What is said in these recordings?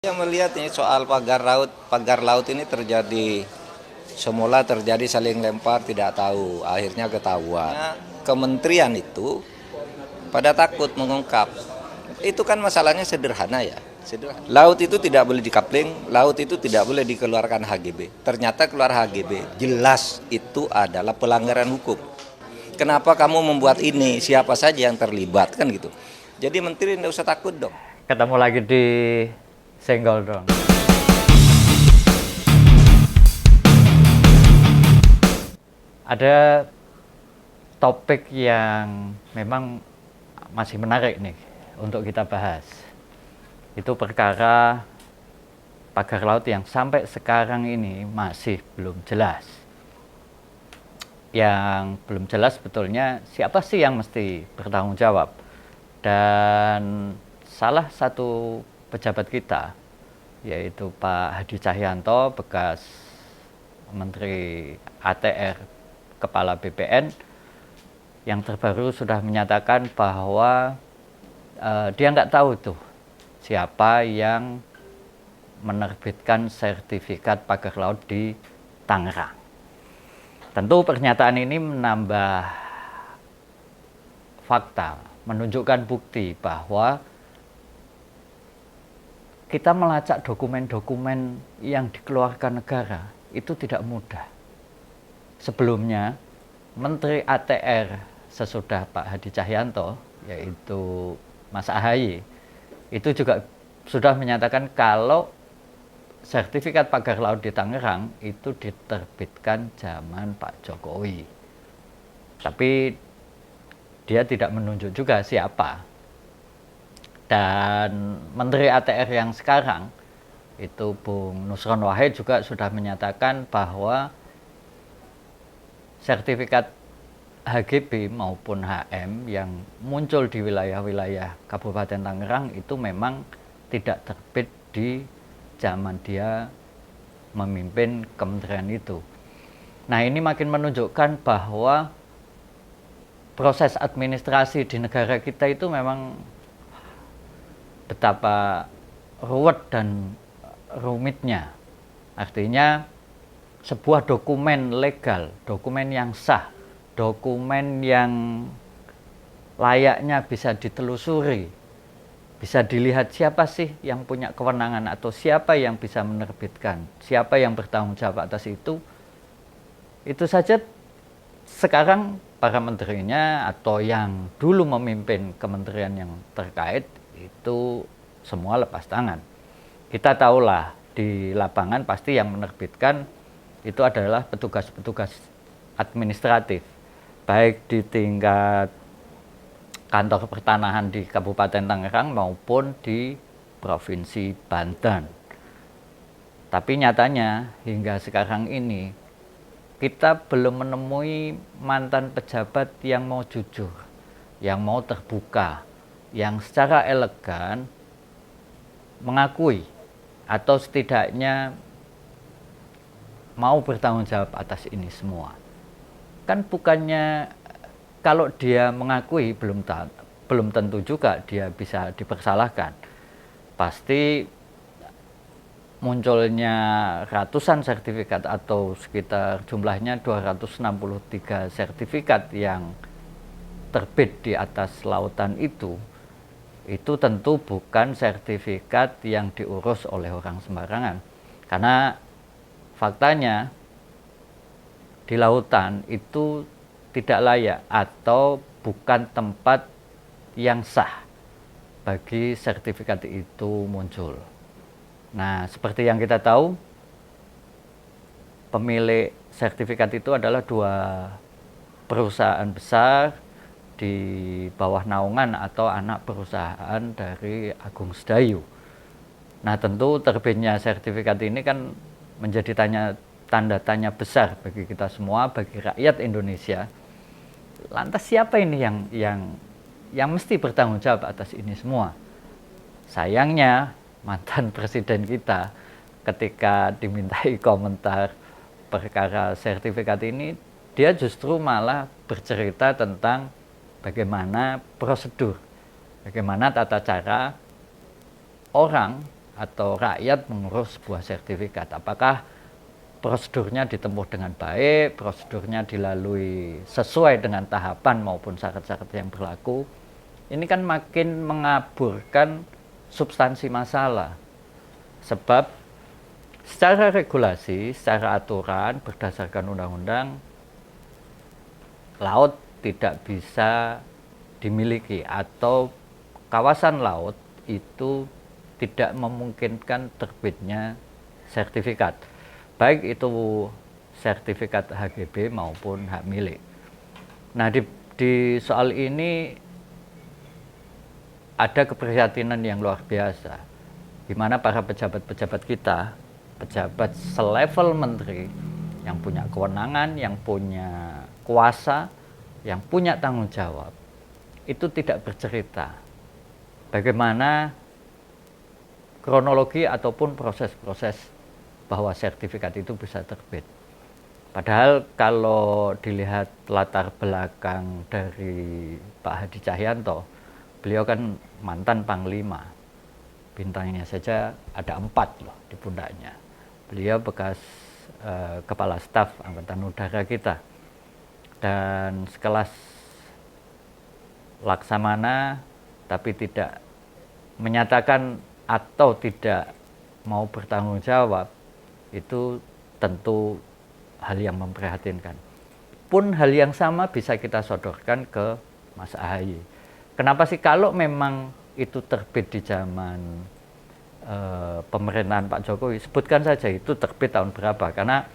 Saya melihat ini soal pagar laut ini terjadi, semula terjadi saling lempar tidak tahu, akhirnya ketahuan. Kementerian itu pada takut mengungkap. Itu kan masalahnya sederhana ya. Laut itu tidak boleh dikapling, laut itu tidak boleh dikeluarkan HGB. Ternyata keluar HGB, jelas itu adalah pelanggaran hukum. Kenapa kamu membuat ini? Siapa saja yang terlibat kan gitu. Jadi menteri tidak usah takut dong. Ketemu lagi di Senggol dong. Ada topik yang memang masih menarik nih untuk kita bahas. Itu perkara pagar laut yang sampai sekarang ini masih belum jelas. Yang belum jelas sebetulnya siapa sih yang mesti bertanggung jawab. Dan salah satu pejabat kita, yaitu Pak Hadi Cahyanto, bekas Menteri ATR, Kepala BPN, yang terbaru sudah menyatakan bahwa dia nggak tahu tuh siapa yang menerbitkan sertifikat pagar laut di Tangerang. Tentu pernyataan ini menambah fakta, menunjukkan bukti bahwa kita melacak dokumen-dokumen yang dikeluarkan negara itu tidak mudah. Sebelumnya, Menteri ATR sesudah Pak Hadi Cahyanto, yaitu Mas Ahaye, itu juga sudah menyatakan kalau sertifikat pagar laut di Tangerang itu diterbitkan zaman Pak Jokowi. Tapi dia tidak menunjuk juga siapa. Dan Menteri ATR yang sekarang, itu Bung Nusron Wahid juga sudah menyatakan bahwa sertifikat HGB maupun HM yang muncul di wilayah-wilayah Kabupaten Tangerang itu memang tidak terbit di zaman dia memimpin kementerian itu. Nah, ini makin menunjukkan bahwa proses administrasi di negara kita itu memang betapa ruwet dan rumitnya. Artinya sebuah dokumen legal, dokumen yang sah, dokumen yang layaknya bisa ditelusuri, bisa dilihat siapa sih yang punya kewenangan atau siapa yang bisa menerbitkan, siapa yang bertanggung jawab atas itu saja sekarang para menterinya atau yang dulu memimpin kementerian yang terkait itu semua lepas tangan. Kita tahulah di lapangan pasti yang menerbitkan itu adalah petugas-petugas administratif, baik di tingkat kantor pertanahan di Kabupaten Tangerang maupun di Provinsi Banten. Tapi nyatanya hingga sekarang ini kita belum menemui mantan pejabat yang mau jujur, yang mau terbuka, yang secara elegan mengakui atau setidaknya mau bertanggung jawab atas ini semua. Kan bukannya kalau dia mengakui belum tentu juga dia bisa dipersalahkan. Pasti munculnya ratusan sertifikat atau sekitar jumlahnya 263 sertifikat yang terbit di atas lautan itu tentu bukan sertifikat yang diurus oleh orang sembarangan. Karena faktanya di lautan itu tidak layak atau bukan tempat yang sah bagi sertifikat itu muncul. Nah, seperti yang kita tahu, pemilik sertifikat itu adalah dua perusahaan besar di bawah naungan atau anak perusahaan dari Agung Sedayu. Nah, tentu terbitnya sertifikat ini kan menjadi tanda tanya besar bagi kita semua, bagi rakyat Indonesia. Lantas siapa ini yang mesti bertanggung jawab atas ini semua? Sayangnya mantan presiden kita ketika dimintai komentar perkara sertifikat ini, dia justru malah bercerita tentang bagaimana prosedur, bagaimana tata cara orang atau rakyat mengurus sebuah sertifikat. Apakah prosedurnya ditempuh dengan baik, prosedurnya dilalui sesuai dengan tahapan maupun syarat-syarat yang berlaku. Ini kan makin mengaburkan substansi masalah. Sebab secara regulasi, secara aturan berdasarkan undang-undang, laut tidak bisa dimiliki atau kawasan laut itu tidak memungkinkan terbitnya sertifikat, baik itu sertifikat HGB maupun hak milik. Nah, di soal ini ada keprihatinan yang luar biasa, di mana para pejabat-pejabat kita, pejabat selevel menteri yang punya kewenangan, yang punya kuasa, yang punya tanggung jawab, itu tidak bercerita bagaimana kronologi ataupun proses-proses bahwa sertifikat itu bisa terbit. Padahal kalau dilihat latar belakang dari Pak Hadi Cahyanto, beliau kan mantan Panglima, bintangnya saja ada 4 loh di pundaknya. Beliau bekas Kepala Staf Angkatan Udara kita, dan sekelas Laksamana tapi tidak menyatakan atau tidak mau bertanggung jawab, itu tentu hal yang memprihatinkan. Pun hal yang sama bisa kita sodorkan ke Mas Ahaye. Kenapa sih kalau memang itu terbit di zaman pemerintahan Pak Jokowi, sebutkan saja itu terbit tahun berapa, karena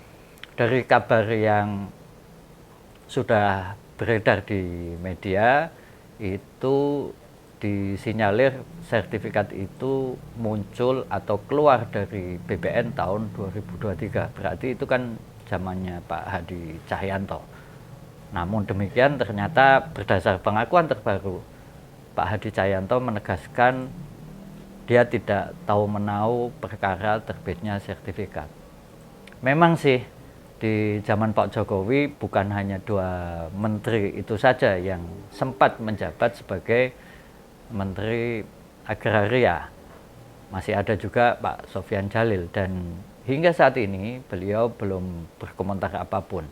dari kabar yang sudah beredar di media itu disinyalir sertifikat itu muncul atau keluar dari BPN tahun 2023, berarti itu kan zamannya Pak Hadi Cahyanto. Namun demikian ternyata berdasar pengakuan terbaru, Pak Hadi Cahyanto menegaskan dia tidak tahu menau perkara terbitnya sertifikat. Memang sih di zaman Pak Jokowi bukan hanya 2 menteri itu saja yang sempat menjabat sebagai Menteri Agraria. Masih ada juga Pak Sofyan Djalil, dan hingga saat ini beliau belum berkomentar apapun.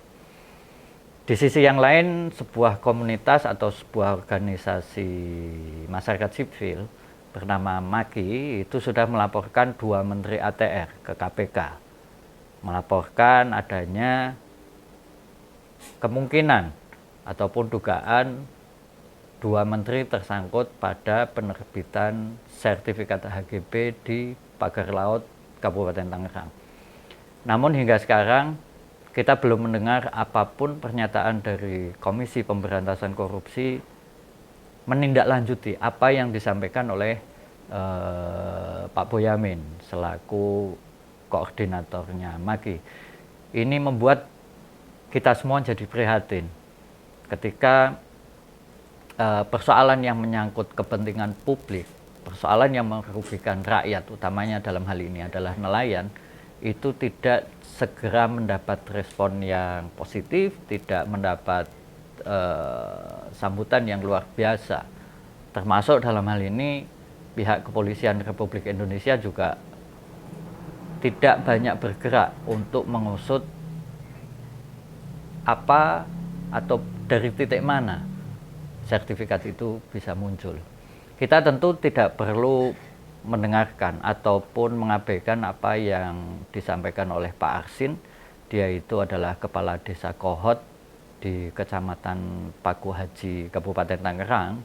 Di sisi yang lain, sebuah komunitas atau sebuah organisasi masyarakat sipil bernama MAKI itu sudah melaporkan 2 menteri ATR ke KPK, melaporkan adanya kemungkinan ataupun dugaan 2 menteri tersangkut pada penerbitan sertifikat HGB di pagar laut Kabupaten Tangerang. Namun hingga sekarang kita belum mendengar apapun pernyataan dari Komisi Pemberantasan Korupsi menindaklanjuti apa yang disampaikan oleh Pak Boyamin selaku koordinatornya MAKI. Ini membuat kita semua jadi prihatin ketika persoalan yang menyangkut kepentingan publik, persoalan yang merugikan rakyat, utamanya dalam hal ini adalah nelayan, itu tidak segera mendapat respon yang positif, tidak mendapat sambutan yang luar biasa. Termasuk dalam hal ini pihak Kepolisian Republik Indonesia juga tidak banyak bergerak untuk mengusut apa atau dari titik mana sertifikat itu bisa muncul. Kita tentu tidak perlu mendengarkan ataupun mengabaikan apa yang disampaikan oleh Pak Arsin. Dia itu adalah Kepala Desa Kohot di Kecamatan Paku Haji, Kabupaten Tangerang,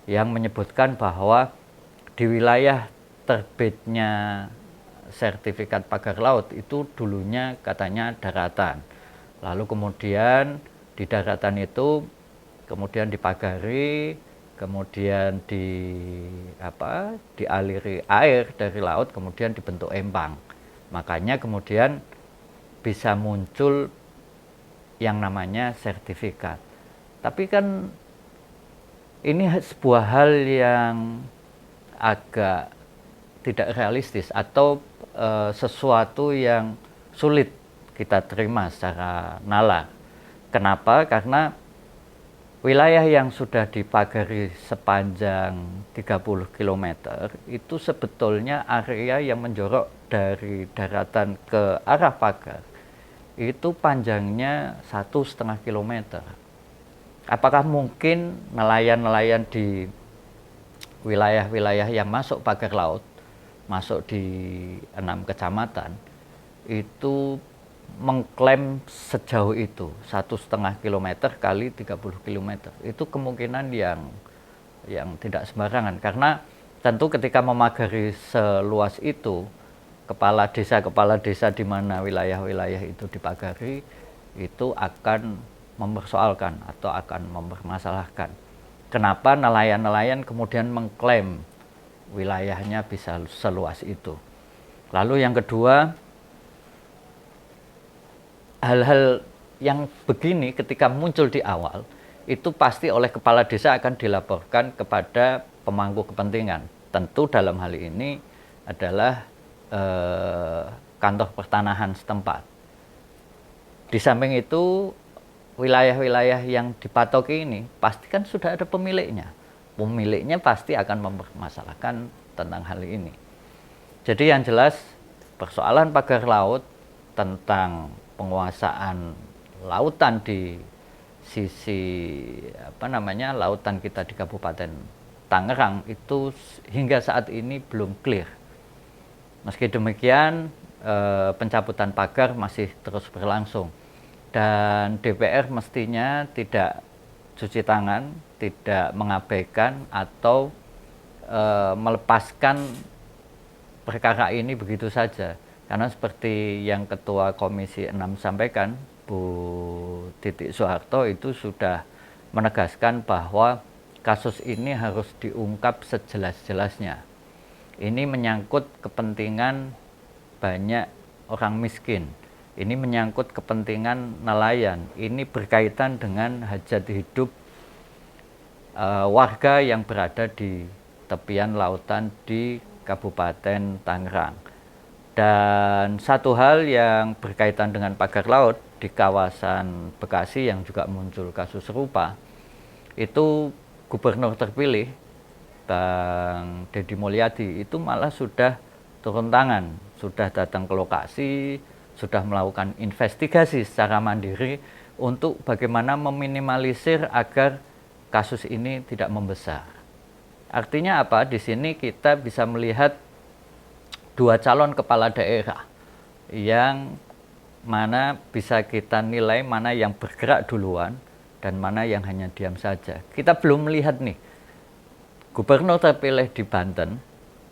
yang menyebutkan bahwa di wilayah terbitnya sertifikat pagar laut itu dulunya katanya daratan. Lalu kemudian di daratan itu kemudian dipagari, kemudian dialiri air dari laut, kemudian dibentuk empang. Makanya kemudian bisa muncul yang namanya sertifikat. Tapi kan ini sebuah hal yang agak tidak realistis atau sesuatu yang sulit kita terima secara nalar. Kenapa? Karena wilayah yang sudah dipagari sepanjang 30 km itu sebetulnya area yang menjorok dari daratan ke arah pagar itu panjangnya 1,5 km. Apakah mungkin nelayan-nelayan di wilayah-wilayah yang masuk pagar laut, masuk di 6 kecamatan, itu mengklaim sejauh itu 1,5 km kali 30 km? Itu kemungkinan yang tidak sembarangan, karena tentu ketika memagari seluas itu, kepala desa di mana wilayah-wilayah itu dipagari itu akan mempersoalkan atau akan mempermasalahkan kenapa nelayan-nelayan kemudian mengklaim wilayahnya bisa seluas itu. Lalu yang kedua, hal-hal yang begini ketika muncul di awal itu pasti oleh kepala desa akan dilaporkan kepada pemangku kepentingan. Tentu dalam hal ini adalah kantor pertanahan setempat. Di samping itu, wilayah-wilayah yang dipatoki ini pasti kan sudah ada pemiliknya. Pemiliknya pasti akan mempermasalahkan tentang hal ini. Jadi yang jelas persoalan pagar laut tentang penguasaan lautan di sisi lautan kita di Kabupaten Tangerang itu hingga saat ini belum clear. Meski demikian, pencabutan pagar masih terus berlangsung dan DPR mestinya tidak cuci tangan, tidak mengabaikan atau melepaskan perkara ini begitu saja. Karena seperti yang Ketua Komisi 6 sampaikan, Bu Titik Soeharto itu sudah menegaskan bahwa kasus ini harus diungkap sejelas-jelasnya. Ini menyangkut kepentingan banyak orang miskin. Ini menyangkut kepentingan nelayan. Ini berkaitan dengan hajat hidup warga yang berada di tepian lautan di Kabupaten Tangerang. Dan satu hal yang berkaitan dengan pagar laut di kawasan Bekasi yang juga muncul kasus serupa, itu gubernur terpilih Bang Deddy Mulyadi itu malah sudah turun tangan, sudah datang ke lokasi, sudah melakukan investigasi secara mandiri untuk bagaimana meminimalisir agar kasus ini tidak membesar. Artinya apa? Di sini kita bisa melihat dua calon kepala daerah yang mana bisa kita nilai mana yang bergerak duluan dan mana yang hanya diam saja. Kita belum melihat nih Gubernur terpilih di Banten,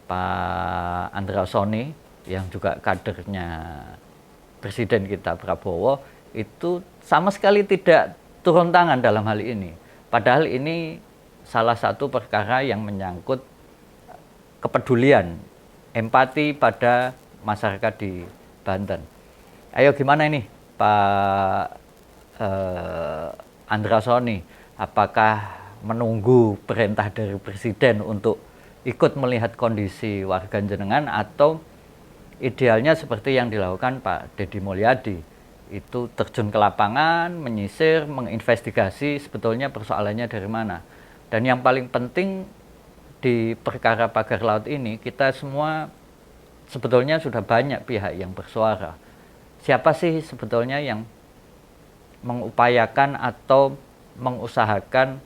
Pak Andra Soni, yang juga kadernya Presiden kita Prabowo, itu sama sekali tidak turun tangan dalam hal ini. Padahal ini salah satu perkara yang menyangkut kepedulian, empati pada masyarakat di Banten. Ayo gimana ini Pak Andra Soni, apakah menunggu perintah dari Presiden untuk ikut melihat kondisi warga jenengan atau idealnya seperti yang dilakukan Pak Deddy Mulyadi, itu terjun ke lapangan, menyisir, menginvestigasi sebetulnya persoalannya dari mana. Dan yang paling penting di perkara pagar laut ini, kita semua sebetulnya sudah banyak pihak yang bersuara. Siapa sih sebetulnya yang mengupayakan atau mengusahakan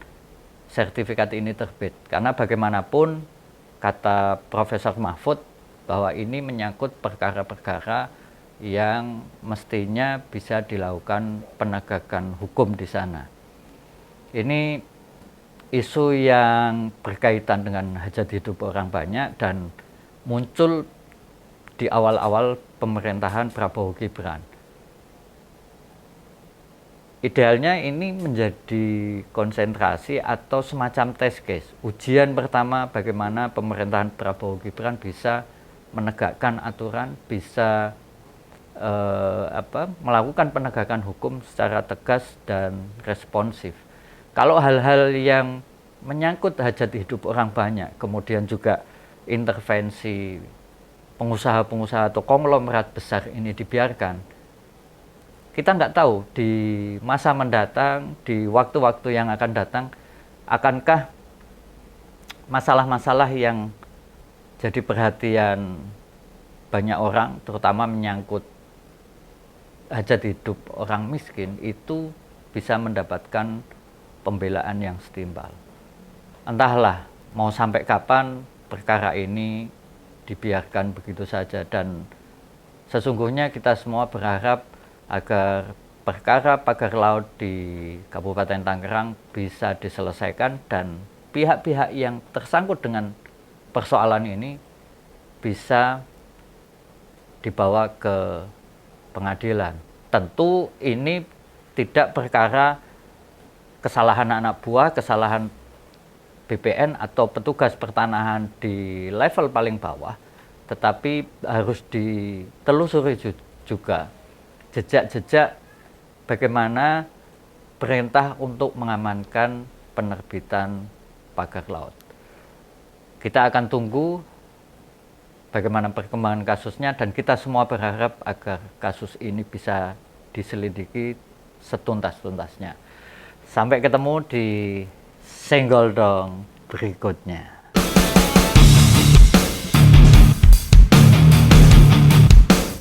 sertifikat ini terbit? Karena bagaimanapun kata Profesor Mahfud bahwa ini menyangkut perkara-perkara yang mestinya bisa dilakukan penegakan hukum di sana. Ini isu yang berkaitan dengan hajat hidup orang banyak dan muncul di awal-awal pemerintahan Prabowo Gibran. Idealnya ini menjadi konsentrasi atau semacam test case, ujian pertama bagaimana pemerintahan Prabowo Gibran bisa menegakkan aturan, bisa melakukan penegakan hukum secara tegas dan responsif. Kalau hal-hal yang menyangkut hajat hidup orang banyak, kemudian juga intervensi pengusaha-pengusaha atau konglomerat besar ini dibiarkan, kita nggak tahu di masa mendatang, di waktu-waktu yang akan datang, akankah masalah-masalah yang jadi perhatian banyak orang, terutama menyangkut hajat hidup orang miskin, itu bisa mendapatkan pembelaan yang setimpal. Entahlah mau sampai kapan perkara ini dibiarkan begitu saja, dan sesungguhnya kita semua berharap agar perkara pagar laut di Kabupaten Tangerang bisa diselesaikan dan pihak-pihak yang tersangkut dengan persoalan ini bisa dibawa ke pengadilan. Tentu ini tidak perkara kesalahan anak buah, kesalahan BPN atau petugas pertanahan di level paling bawah, tetapi harus ditelusuri juga jejak-jejak bagaimana perintah untuk mengamankan penerbitan pagar laut. Kita akan tunggu bagaimana perkembangan kasusnya, dan kita semua berharap agar kasus ini bisa diselidiki setuntas-tuntasnya. Sampai ketemu di Senggol Dong berikutnya.